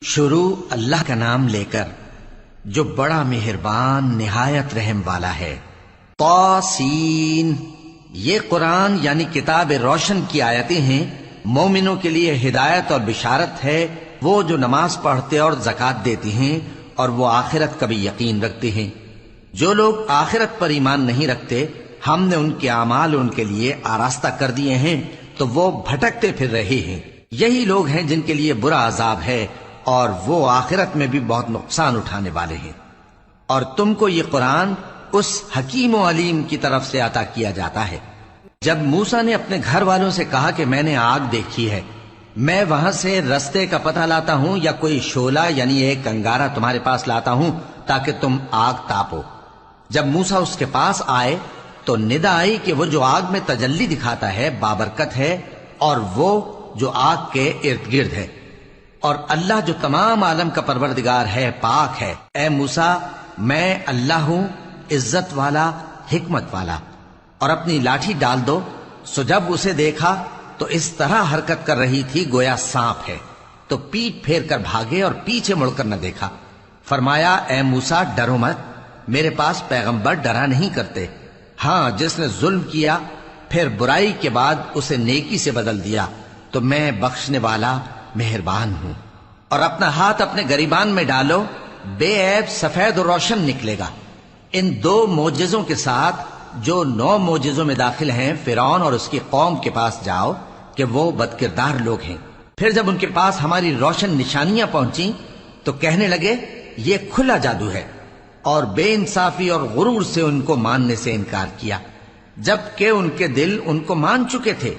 شروع اللہ کا نام لے کر جو بڑا مہربان نہایت رحم والا ہے۔ طاسین، یہ قرآن یعنی کتاب روشن کی آیتیں ہیں، مومنوں کے لیے ہدایت اور بشارت ہے، وہ جو نماز پڑھتے اور زکوٰۃ دیتی ہیں اور وہ آخرت کا بھی یقین رکھتے ہیں۔ جو لوگ آخرت پر ایمان نہیں رکھتے، ہم نے ان کے اعمال ان کے لیے آراستہ کر دیے ہیں تو وہ بھٹکتے پھر رہے ہیں۔ یہی لوگ ہیں جن کے لیے برا عذاب ہے اور وہ آخرت میں بھی بہت نقصان اٹھانے والے ہیں۔ اور تم کو یہ قرآن اس حکیم و علیم کی طرف سے عطا کیا جاتا ہے۔ جب موسیٰ نے اپنے گھر والوں سے کہا کہ میں نے آگ دیکھی ہے، میں وہاں سے رستے کا پتہ لاتا ہوں یا کوئی شعلہ یعنی ایک انگارہ تمہارے پاس لاتا ہوں تاکہ تم آگ تاپو۔ جب موسیٰ اس کے پاس آئے تو ندا آئی کہ وہ جو آگ میں تجلی دکھاتا ہے بابرکت ہے، اور وہ جو آگ کے ارد گرد ہے، اور اللہ جو تمام عالم کا پروردگار ہے پاک ہے۔ اے موسیٰ، میں اللہ ہوں، عزت والا، حکمت والا، اور اپنی لاٹھی ڈال دو۔ سو جب اسے دیکھا تو اس طرح حرکت کر رہی تھی گویا سانپ ہے، تو پیٹ پھیر کر بھاگے اور پیچھے مڑ کر نہ دیکھا۔ فرمایا، اے موسیٰ ڈرو مت، میرے پاس پیغمبر ڈرا نہیں کرتے۔ ہاں، جس نے ظلم کیا پھر برائی کے بعد اسے نیکی سے بدل دیا تو میں بخشنے والا مہربان ہوں۔ اور اپنا ہاتھ اپنے گریبان میں ڈالو، بے عیب سفید و روشن نکلے گا۔ ان 2 معجزوں کے ساتھ جو 9 معجزوں میں داخل ہیں فرعون اور اس کی قوم کے پاس جاؤ کہ وہ بدکردار لوگ ہیں۔ پھر جب ان کے پاس ہماری روشن نشانیاں پہنچیں تو کہنے لگے یہ کھلا جادو ہے، اور بے انصافی اور غرور سے ان کو ماننے سے انکار کیا، جبکہ ان کے دل ان کو مان چکے تھے۔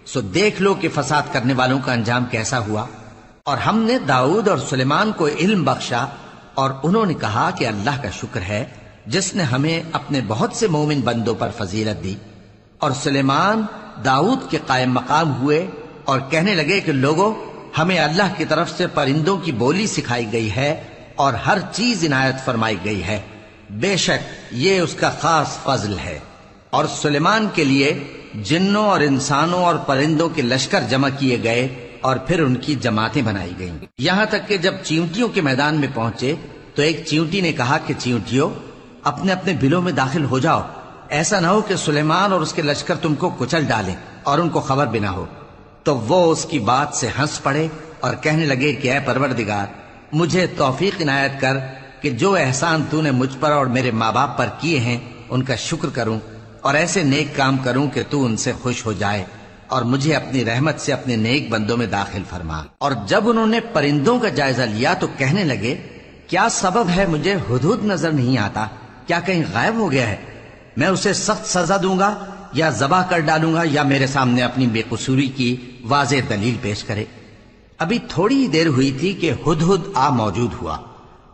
سو دیکھ لو کہ فساد کرنے والوں کا انجام کیسا ہوا۔ اور ہم نے داؤد اور سلیمان کو علم بخشا، اور انہوں نے کہا کہ اللہ کا شکر ہے جس نے ہمیں اپنے بہت سے مومن بندوں پر فضیلت دی۔ اور سلیمان داؤد کے قائم مقام ہوئے اور کہنے لگے کہ لوگوں، ہمیں اللہ کی طرف سے پرندوں کی بولی سکھائی گئی ہے اور ہر چیز عنایت فرمائی گئی ہے، بے شک یہ اس کا خاص فضل ہے۔ اور سلیمان کے لیے جنوں اور انسانوں اور پرندوں کے لشکر جمع کیے گئے اور پھر ان کی جماعتیں بنائی گئیں، یہاں تک کہ جب چیونٹیوں کے میدان میں پہنچے تو ایک چیونٹی نے کہا کہ چیونٹیوں، اپنے اپنے بلوں میں داخل ہو جاؤ، ایسا نہ ہو کہ سلیمان اور اس کے لشکر تم کو کچل ڈالیں اور ان کو خبر بھی نہ ہو۔ تو وہ اس کی بات سے ہنس پڑے اور کہنے لگے کہ اے پروردگار، مجھے توفیق عنایت کر کہ جو احسان تو نے مجھ پر اور میرے ماں باپ پر کیے ہیں ان کا شکر کروں، اور ایسے نیک کام کروں کہ تو ان سے خوش ہو جائے، اور مجھے اپنی رحمت سے اپنے نیک بندوں میں داخل فرما۔ اور جب انہوں نے پرندوں کا جائزہ لیا تو کہنے لگے کیا سبب ہے مجھے ہدہد نظر نہیں آتا، کیا کہیں غائب ہو گیا ہے؟ میں اسے سخت سزا دوں گا یا ذبح کر ڈالوں گا یا میرے سامنے اپنی بے قصوری کی واضح دلیل پیش کرے۔ ابھی تھوڑی ہی دیر ہوئی تھی کہ ہدہد آ موجود ہوا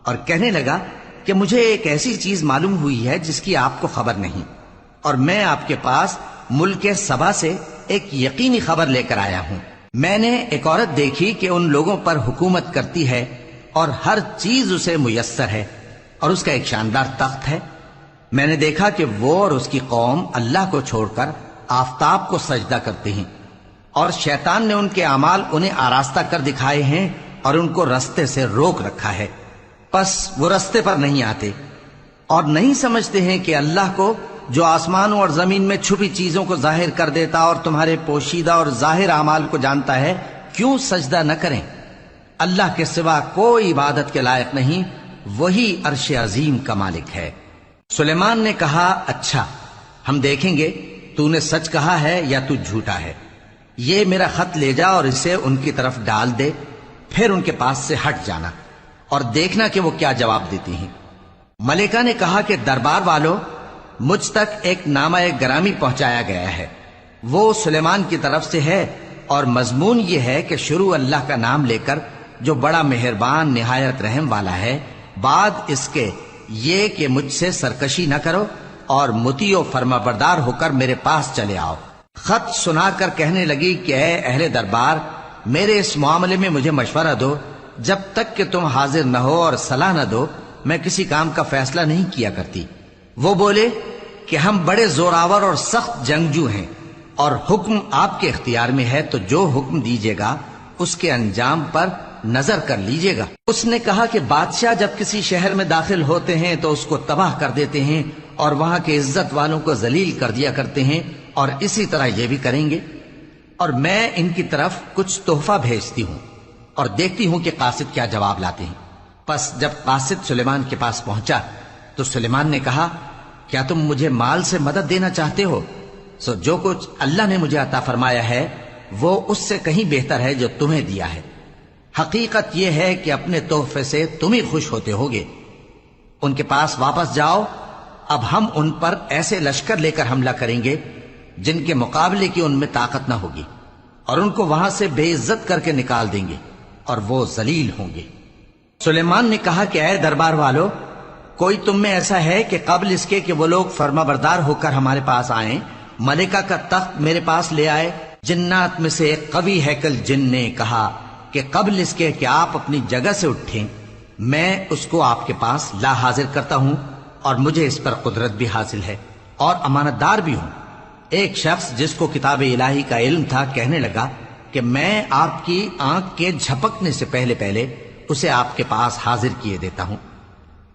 اور کہنے لگا کہ مجھے ایک ایسی چیز معلوم ہوئی ہے جس کی آپ کو خبر نہیں، اور میں آپ کے پاس ملک سبا سے ایک یقینی خبر لے کر آیا ہوں۔ میں نے ایک عورت دیکھی کہ ان لوگوں پر حکومت کرتی ہے اور ہر چیز اسے میسر ہے، اور اس کا ایک شاندار تخت ہے۔ میں نے دیکھا کہ وہ اور اس کی قوم اللہ کو چھوڑ کر آفتاب کو سجدہ کرتے ہیں، اور شیطان نے ان کے اعمال انہیں آراستہ کر دکھائے ہیں اور ان کو رستے سے روک رکھا ہے، پس وہ رستے پر نہیں آتے، اور نہیں سمجھتے ہیں کہ اللہ کو جو آسمانوں اور زمین میں چھپی چیزوں کو ظاہر کر دیتا اور تمہارے پوشیدہ اور ظاہر اعمال کو جانتا ہے، کیوں سجدہ نہ کریں؟ اللہ کے سوا کوئی عبادت کے لائق نہیں، وہی عرش عظیم کا مالک ہے۔ سلیمان نے کہا اچھا، ہم دیکھیں گے تو نے سچ کہا ہے یا تو جھوٹا ہے۔ یہ میرا خط لے جا اور اسے ان کی طرف ڈال دے، پھر ان کے پاس سے ہٹ جانا اور دیکھنا کہ وہ کیا جواب دیتی ہیں۔ ملکہ نے کہا کہ دربار والو، مجھ تک ایک نامہ گرامی پہنچایا گیا ہے، وہ سلیمان کی طرف سے ہے، اور مضمون یہ ہے کہ شروع اللہ کا نام لے کر جو بڑا مہربان نہایت رحم والا ہے، بعد اس کے یہ کہ مجھ سے سرکشی نہ کرو اور مطیع و فرما بردار ہو کر میرے پاس چلے آؤ۔ خط سنا کر کہنے لگی کہ اے اہل دربار، میرے اس معاملے میں مجھے مشورہ دو، جب تک کہ تم حاضر نہ ہو اور صلاح نہ دو میں کسی کام کا فیصلہ نہیں کیا کرتی۔ وہ بولے کہ ہم بڑے زوراور اور سخت جنگجو ہیں، اور حکم آپ کے اختیار میں ہے، تو جو حکم دیجیے گا اس کے انجام پر نظر کر لیجئے گا۔ اس نے کہا کہ بادشاہ جب کسی شہر میں داخل ہوتے ہیں تو اس کو تباہ کر دیتے ہیں اور وہاں کے عزت والوں کو ذلیل کر دیا کرتے ہیں، اور اسی طرح یہ بھی کریں گے، اور میں ان کی طرف کچھ تحفہ بھیجتی ہوں اور دیکھتی ہوں کہ قاصد کیا جواب لاتے ہیں۔ پس جب قاصد سلیمان کے پاس پہنچا تو سلیمان نے کہا، کیا تم مجھے مال سے مدد دینا چاہتے ہو؟ سو جو کچھ اللہ نے مجھے عطا فرمایا ہے وہ اس سے کہیں بہتر ہے جو تمہیں دیا ہے۔ حقیقت یہ ہے کہ اپنے تحفے سے تم ہی خوش ہوتے ہوگے۔ ان کے پاس واپس جاؤ، اب ہم ان پر ایسے لشکر لے کر حملہ کریں گے جن کے مقابلے کی ان میں طاقت نہ ہوگی، اور ان کو وہاں سے بے عزت کر کے نکال دیں گے اور وہ ذلیل ہوں گے۔ سلیمان نے کہا کہ اے دربار والو، کوئی تم میں ایسا ہے کہ قبل اس کے کہ وہ لوگ فرما بردار ہو کر ہمارے پاس آئیں، ملکہ کا تخت میرے پاس لے آئے؟ جنات میں سے ایک قوی ہیکل جن نے کہا کہ قبل اس کے کہ آپ اپنی جگہ سے اٹھیں میں اس کو آپ کے پاس لا حاضر کرتا ہوں، اور مجھے اس پر قدرت بھی حاصل ہے اور امانت دار بھی ہوں۔ ایک شخص جس کو کتاب الہی کا علم تھا کہنے لگا کہ میں آپ کی آنکھ کے جھپکنے سے پہلے پہلے اسے آپ کے پاس حاضر کیے دیتا ہوں۔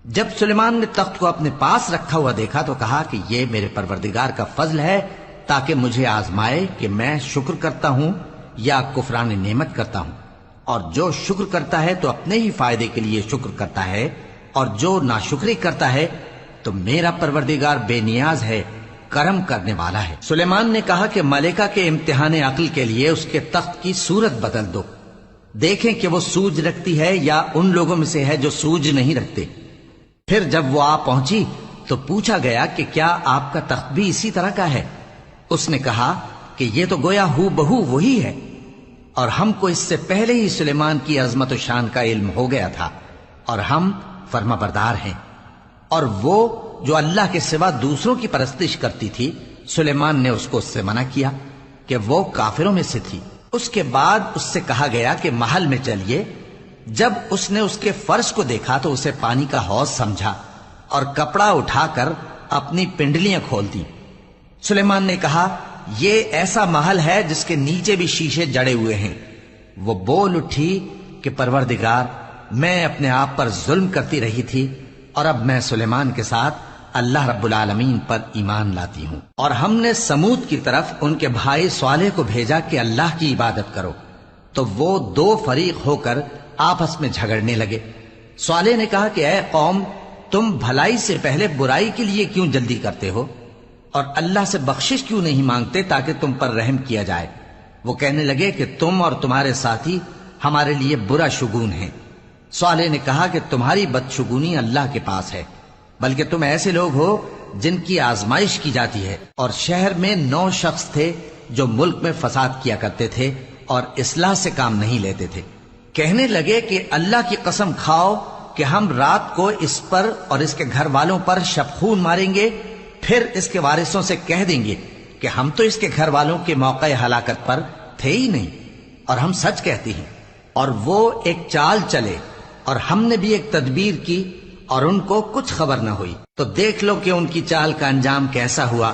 جب سلیمان نے تخت کو اپنے پاس رکھا ہوا دیکھا تو کہا کہ یہ میرے پروردگار کا فضل ہے تاکہ مجھے آزمائے کہ میں شکر کرتا ہوں یا کفران نعمت کرتا ہوں، اور جو شکر کرتا ہے تو اپنے ہی فائدے کے لیے شکر کرتا ہے، اور جو ناشکری کرتا ہے تو میرا پروردگار بے نیاز ہے، کرم کرنے والا ہے۔ سلیمان نے کہا کہ ملکہ کے امتحان عقل کے لیے اس کے تخت کی صورت بدل دو، دیکھیں کہ وہ سوج رکھتی ہے یا ان لوگوں میں سے ہے جو سوج نہیں رکھتے۔ پھر جب وہ آ پہنچی تو پوچھا گیا کہ کیا آپ کا تخت بھی اسی طرح کا ہے؟ اس نے کہا کہ یہ تو گویا ہو بہو وہی ہے، اور ہم کو اس سے پہلے ہی سلیمان کی عظمت و شان کا علم ہو گیا تھا، اور ہم فرما بردار ہیں۔ اور وہ جو اللہ کے سوا دوسروں کی پرستش کرتی تھی، سلیمان نے اس کو اس سے منع کیا کہ وہ کافروں میں سے تھی۔ اس کے بعد اس سے کہا گیا کہ محل میں چلیے۔ جب اس نے اس کے فرش کو دیکھا تو اسے پانی کا حوض سمجھا اور کپڑا اٹھا کر اپنی پنڈلیاں کھول دی۔ سلیمان نے کہا، یہ ایسا محل ہے جس کے نیچے بھی شیشے جڑے ہوئے ہیں۔ وہ بول اٹھی کہ پروردگار، میں اپنے آپ پر ظلم کرتی رہی تھی، اور اب میں سلیمان کے ساتھ اللہ رب العالمین پر ایمان لاتی ہوں۔ اور ہم نے سمود کی طرف ان کے بھائی صالح کو بھیجا کہ اللہ کی عبادت کرو، تو وہ دو فریق ہو کر آپس میں جھگڑنے لگے۔ صالح نے کہا کہ اے قوم، تم بھلائی سے پہلے برائی کے لیے کیوں جلدی کرتے ہو، اور اللہ سے بخشش کیوں نہیں مانگتے تاکہ تم پر رحم کیا جائے؟ وہ کہنے لگے کہ تم اور تمہارے ساتھی ہمارے لیے برا شگون ہیں۔ صالح نے کہا کہ تمہاری بدشگونی اللہ کے پاس ہے، بلکہ تم ایسے لوگ ہو جن کی آزمائش کی جاتی ہے۔ اور شہر میں 9 شخص تھے جو ملک میں فساد کیا کرتے تھے اور اصلاح سے کام نہیں لیتے تھے۔ کہنے لگے کہ اللہ کی قسم کھاؤ کہ ہم رات کو اس پر اور اس کے گھر والوں پر شبخون ماریں گے، پھر اس کے وارثوں سے کہہ دیں گے کہ ہم تو اس کے گھر والوں کے موقع ہلاکت پر تھے ہی نہیں، اور ہم سچ کہتے ہیں۔ اور وہ ایک چال چلے، اور ہم نے بھی ایک تدبیر کی، اور ان کو کچھ خبر نہ ہوئی۔ تو دیکھ لو کہ ان کی چال کا انجام کیسا ہوا۔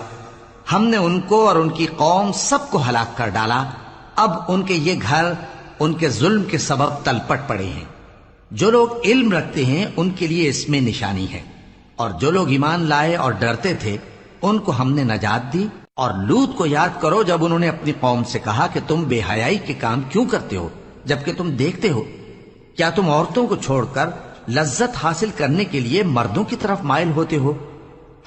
ہم نے ان کو اور ان کی قوم سب کو ہلاک کر ڈالا۔ اب ان کے یہ گھر ان کے ظلم کے سبب تلپٹ پڑے ہیں۔ جو لوگ علم رکھتے ہیں ان کے لیے اس میں نشانی ہے، اور جو لوگ ایمان لائے اور ڈرتے تھے ان کو ہم نے نجات دی۔ اور لوط کو یاد کرو جب انہوں نے اپنی قوم سے کہا کہ تم بے حیائی کے کام کیوں کرتے ہو جبکہ تم دیکھتے ہو؟ کیا تم عورتوں کو چھوڑ کر لذت حاصل کرنے کے لیے مردوں کی طرف مائل ہوتے ہو؟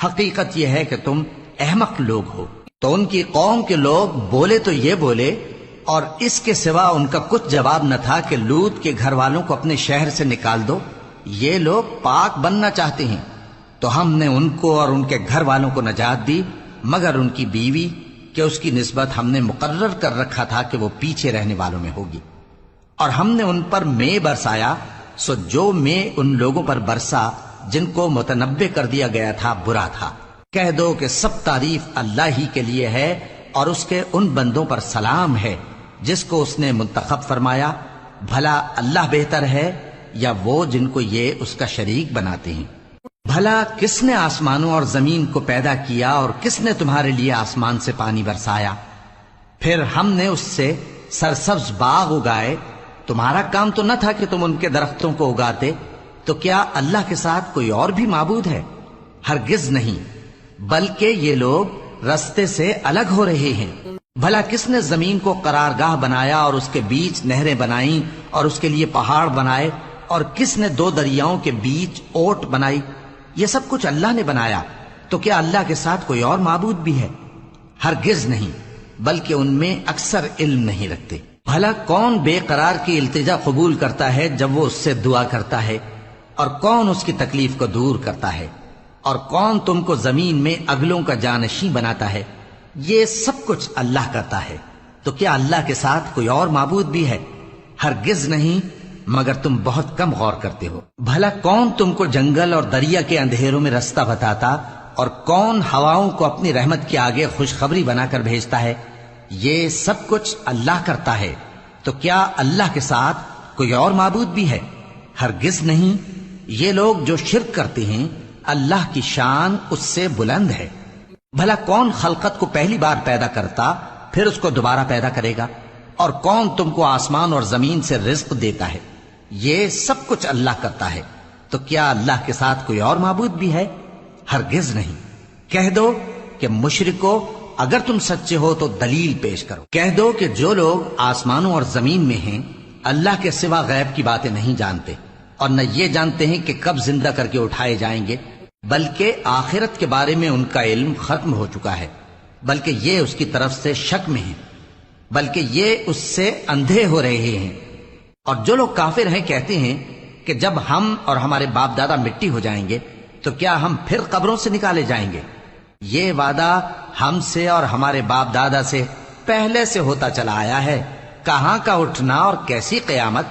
حقیقت یہ ہے کہ تم احمق لوگ ہو۔ تو ان کی قوم کے لوگ بولے تو یہ بولے، اور اس کے سوا ان کا کچھ جواب نہ تھا کہ لوط کے گھر والوں کو اپنے شہر سے نکال دو، یہ لوگ پاک بننا چاہتے ہیں۔ تو ہم نے ان کو اور ان کے گھر والوں کو نجات دی، مگر ان کی بیوی کہ اس کی نسبت ہم نے مقرر کر رکھا تھا کہ وہ پیچھے رہنے والوں میں ہوگی۔ اور ہم نے ان پر مے برسایا، سو جو مے ان لوگوں پر برسا جن کو متنبع کر دیا گیا تھا برا تھا۔ کہہ دو کہ سب تعریف اللہ ہی کے لیے ہے، اور اس کے ان بندوں پر سلام ہے جس کو اس نے منتخب فرمایا۔ بھلا اللہ بہتر ہے یا وہ جن کو یہ اس کا شریک بناتے ہیں؟ بھلا کس نے آسمانوں اور زمین کو پیدا کیا، اور کس نے تمہارے لیے آسمان سے پانی برسایا؟ پھر ہم نے اس سے سرسبز باغ اگائے تمہارا کام تو نہ تھا کہ تم ان کے درختوں کو اگاتے، تو کیا اللہ کے ساتھ کوئی اور بھی معبود ہے؟ ہرگز نہیں، بلکہ یہ لوگ رستے سے الگ ہو رہے ہیں۔ بھلا کس نے زمین کو قرارگاہ بنایا اور اس کے بیچ نہریں بنائیں اور اس کے لیے پہاڑ بنائے، اور کس نے دو دریاؤں کے بیچ اوٹ بنائی؟ یہ سب کچھ اللہ نے بنایا، تو کیا اللہ کے ساتھ کوئی اور معبود بھی ہے؟ ہرگز نہیں، بلکہ ان میں اکثر علم نہیں رکھتے۔ بھلا کون بے قرار کی التجا قبول کرتا ہے جب وہ اس سے دعا کرتا ہے، اور کون اس کی تکلیف کو دور کرتا ہے، اور کون تم کو زمین میں اگلوں کا جانشین بناتا ہے؟ یہ سب کچھ اللہ کرتا ہے، تو کیا اللہ کے ساتھ کوئی اور معبود بھی ہے؟ ہرگز نہیں، مگر تم بہت کم غور کرتے ہو۔ بھلا کون تم کو جنگل اور دریا کے اندھیروں میں رستہ بتاتا، اور کون ہواؤں کو اپنی رحمت کے آگے خوشخبری بنا کر بھیجتا ہے؟ یہ سب کچھ اللہ کرتا ہے، تو کیا اللہ کے ساتھ کوئی اور معبود بھی ہے؟ ہرگز نہیں۔ یہ لوگ جو شرک کرتے ہیں، اللہ کی شان اس سے بلند ہے۔ بھلا کون خلقت کو پہلی بار پیدا کرتا پھر اس کو دوبارہ پیدا کرے گا؟ اور کون تم کو آسمان اور زمین سے رزق دیتا ہے؟ یہ سب کچھ اللہ کرتا ہے، تو کیا اللہ کے ساتھ کوئی اور معبود بھی ہے؟ ہرگز نہیں۔ کہہ دو کہ مشرکو، اگر تم سچے ہو تو دلیل پیش کرو۔ کہہ دو کہ جو لوگ آسمانوں اور زمین میں ہیں اللہ کے سوا غیب کی باتیں نہیں جانتے، اور نہ یہ جانتے ہیں کہ کب زندہ کر کے اٹھائے جائیں گے، بلکہ آخرت کے بارے میں ان کا علم ختم ہو چکا ہے، بلکہ یہ اس کی طرف سے شک میں ہیں، بلکہ یہ اس سے اندھے ہو رہے ہیں۔ اور جو لوگ کافر ہیں کہتے ہیں کہ جب ہم اور ہمارے باپ دادا مٹی ہو جائیں گے تو کیا ہم پھر قبروں سے نکالے جائیں گے؟ یہ وعدہ ہم سے اور ہمارے باپ دادا سے پہلے سے ہوتا چلا آیا ہے، کہاں کا اٹھنا اور کیسی قیامت؟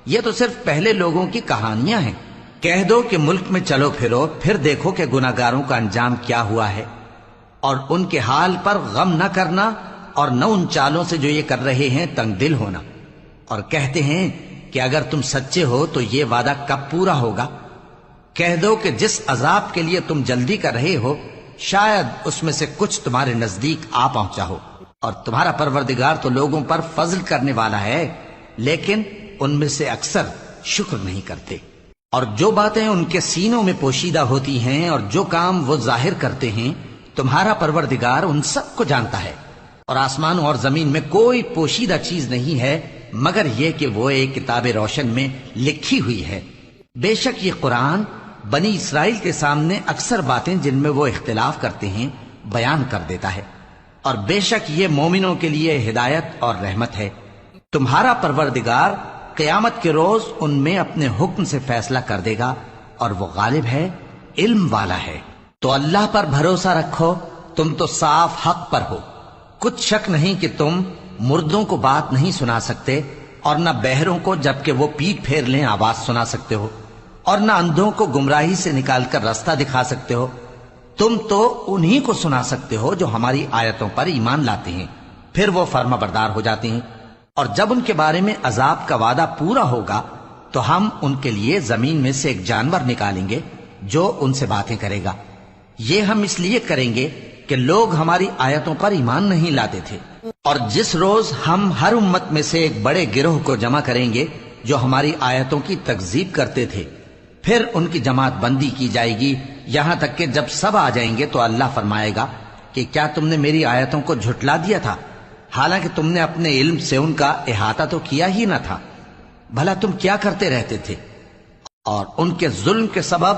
یہ تو صرف پہلے لوگوں کی کہانیاں ہیں۔ کہہ دو کہ ملک میں چلو پھرو، پھر دیکھو کہ گناہگاروں کا انجام کیا ہوا ہے، اور ان کے حال پر غم نہ کرنا، اور نہ ان چالوں سے جو یہ کر رہے ہیں تنگ دل ہونا۔ اور کہتے ہیں کہ اگر تم سچے ہو تو یہ وعدہ کب پورا ہوگا؟ کہہ دو کہ جس عذاب کے لیے تم جلدی کر رہے ہو شاید اس میں سے کچھ تمہارے نزدیک آ پہنچا ہو، اور تمہارا پروردگار تو لوگوں پر فضل کرنے والا ہے، لیکن ان میں سے اکثر شکر نہیں کرتے۔ اور جو باتیں ان کے سینوں میں پوشیدہ ہوتی ہیں اور جو کام وہ ظاہر کرتے ہیں، تمہارا پروردگار ان سب کو جانتا ہے۔ اور آسمانوں اور زمین میں کوئی پوشیدہ چیز نہیں ہے مگر یہ کہ وہ ایک کتاب روشن میں لکھی ہوئی ہے۔ بے شک یہ قرآن بنی اسرائیل کے سامنے اکثر باتیں جن میں وہ اختلاف کرتے ہیں بیان کر دیتا ہے، اور بے شک یہ مومنوں کے لیے ہدایت اور رحمت ہے۔ تمہارا پروردگار قیامت کے روز ان میں اپنے حکم سے فیصلہ کر دے گا، اور وہ غالب ہے، علم والا ہے۔ تو اللہ پر بھروسہ رکھو، تم تو صاف حق پر ہو۔ کچھ شک نہیں کہ تم مردوں کو بات نہیں سنا سکتے، اور نہ بہروں کو جبکہ وہ پیٹ پھیر لیں آواز سنا سکتے ہو، اور نہ اندھوں کو گمراہی سے نکال کر راستہ دکھا سکتے ہو۔ تم تو انہی کو سنا سکتے ہو جو ہماری آیتوں پر ایمان لاتے ہیں، پھر وہ فرما بردار ہو جاتے ہیں۔ اور جب ان کے بارے میں عذاب کا وعدہ پورا ہوگا تو ہم ان کے لیے زمین میں سے ایک جانور نکالیں گے جو ان سے باتیں کرے گا۔ یہ ہم اس لیے کریں گے کہ لوگ ہماری آیتوں پر ایمان نہیں لاتے تھے۔ اور جس روز ہم ہر امت میں سے ایک بڑے گروہ کو جمع کریں گے جو ہماری آیتوں کی تکذیب کرتے تھے، پھر ان کی جماعت بندی کی جائے گی، یہاں تک کہ جب سب آ جائیں گے تو اللہ فرمائے گا کہ کیا تم نے میری آیتوں کو جھٹلا دیا تھا، حالانکہ تم نے اپنے علم سے ان کا احاطہ تو کیا ہی نہ تھا؟ بھلا تم کیا کرتے رہتے تھے؟ اور ان کے ظلم کے سبب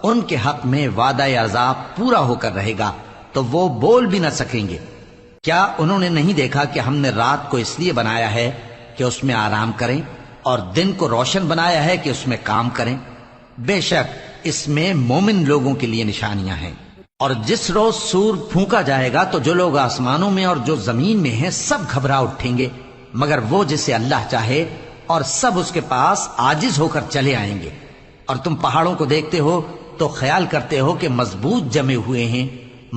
ان کے حق میں وعدہ عذاب پورا ہو کر رہے گا تو وہ بول بھی نہ سکیں گے۔ کیا انہوں نے نہیں دیکھا کہ ہم نے رات کو اس لیے بنایا ہے کہ اس میں آرام کریں، اور دن کو روشن بنایا ہے کہ اس میں کام کریں؟ بے شک اس میں مومن لوگوں کے لیے نشانیاں ہیں۔ اور جس روز سور پھونکا جائے گا تو جو لوگ آسمانوں میں اور جو زمین میں ہیں سب گھبرا اٹھیں گے مگر وہ جسے اللہ چاہے، اور سب اس کے پاس عاجز ہو کر چلے آئیں گے۔ اور تم پہاڑوں کو دیکھتے ہو تو خیال کرتے ہو کہ مضبوط جمے ہوئے ہیں،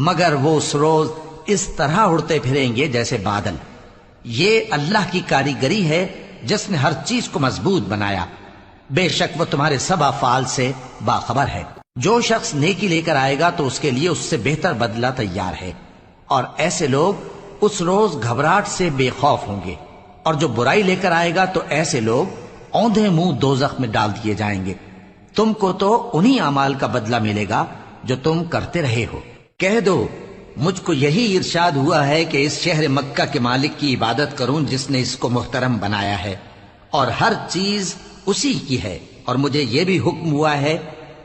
مگر وہ اس روز اس طرح اڑتے پھریں گے جیسے بادل۔ یہ اللہ کی کاریگری ہے جس نے ہر چیز کو مضبوط بنایا، بے شک وہ تمہارے سب افعال سے باخبر ہے۔ جو شخص نیکی لے کر آئے گا تو اس کے لیے اس سے بہتر بدلہ تیار ہے، اور ایسے لوگ اس روز گھبراہٹ سے بے خوف ہوں گے۔ اور جو برائی لے کر آئے گا تو ایسے لوگ اوندھے منہ دوزخ میں ڈال دیے جائیں گے۔ تم کو تو انہی اعمال کا بدلہ ملے گا جو تم کرتے رہے ہو۔ کہہ دو مجھ کو یہی ارشاد ہوا ہے کہ اس شہر مکہ کے مالک کی عبادت کروں جس نے اس کو محترم بنایا ہے اور ہر چیز اسی کی ہے، اور مجھے یہ بھی حکم ہوا ہے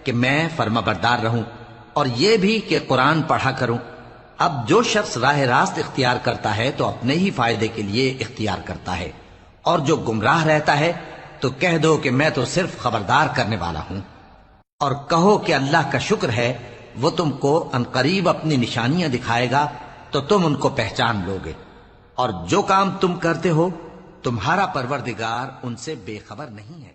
کہ میں فرما بردار رہوں، اور یہ بھی کہ قرآن پڑھا کروں۔ اب جو شخص راہ راست اختیار کرتا ہے تو اپنے ہی فائدے کے لیے اختیار کرتا ہے، اور جو گمراہ رہتا ہے تو کہہ دو کہ میں تو صرف خبردار کرنے والا ہوں۔ اور کہو کہ اللہ کا شکر ہے وہ تم کو عنقریب اپنی نشانیاں دکھائے گا تو تم ان کو پہچان لو گے، اور جو کام تم کرتے ہو تمہارا پروردگار ان سے بے خبر نہیں ہے۔